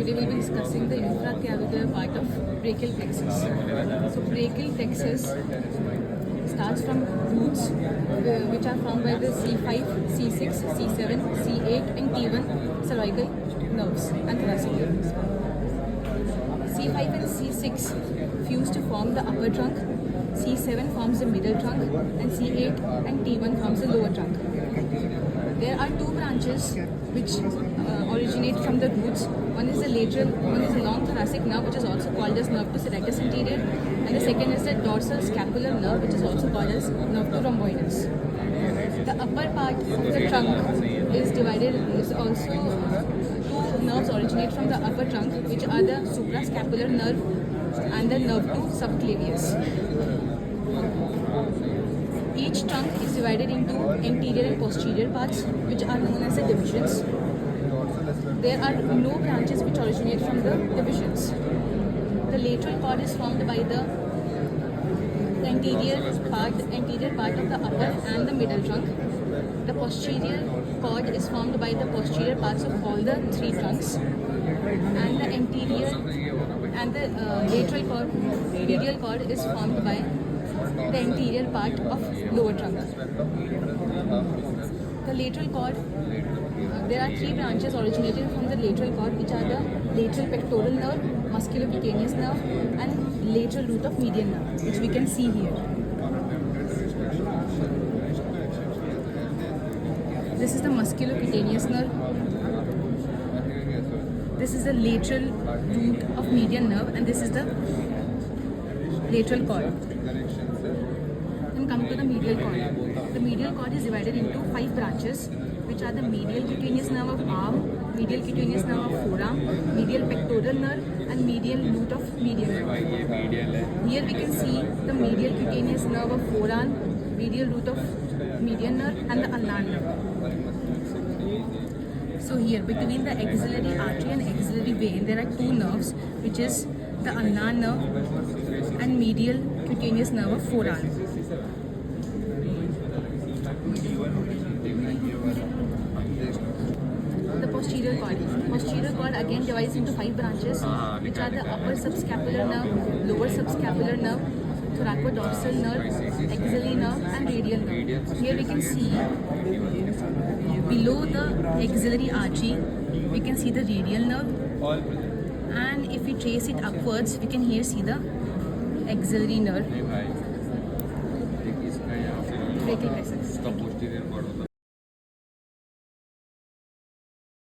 Today we'll be discussing the infraclavicular part of brachial plexus. So brachial plexus starts from roots which are formed by the C5, C6, C7, C8 and T1 cervical nerves and thoracic nerves. C5 and C6 fuse to form the upper trunk, C7 forms the middle trunk and C8 and T1 forms the lower trunk. There are two branches which originate from the roots. One is the lateral, one is the long thoracic nerve, which is also called as nerve to serratus anterior, and the second is the dorsal scapular nerve, which is also called as nerve to rhomboides. The upper part of the trunk is also two nerves originate from the upper trunk, which are the suprascapular nerve and the nerve to subclavius. Each trunk is divided into anterior and posterior parts, which are known as the divisions. There are no branches which originate from the divisions. The lateral cord is formed by the anterior part of the upper and the middle trunk. The posterior cord is formed by the posterior parts of all the three trunks, and the anterior and the medial cord is formed by the anterior part of lower trunk. The lateral cord, there are three branches originating from the lateral cord, which are the lateral pectoral nerve, musculocutaneous nerve and lateral root of median nerve, which we can see here. This is the musculocutaneous nerve. This is the lateral root of median nerve, and this is the lateral cord. Then coming to the medial cord. The medial cord is divided into 5 branches, which are the medial cutaneous nerve of arm, medial cutaneous nerve of forearm, medial pectoral nerve and medial root of median nerve. Here we can see the medial cutaneous nerve of forearm, medial root of median nerve and the ulnar nerve. So here between the axillary artery and axillary vein there are two nerves, which is the ulnar nerve and medial cutaneous nerve of forearm. The posterior cord. Posterior cord again divides into 5 branches, which are the upper subscapular nerve, lower subscapular nerve, thoracodorsal nerve, axillary nerve and radial nerve. Here we can see below the axillary artery, we can see the radial nerve, and if we trace it upwards, we can here see the axillary nerve. Brachial plexus.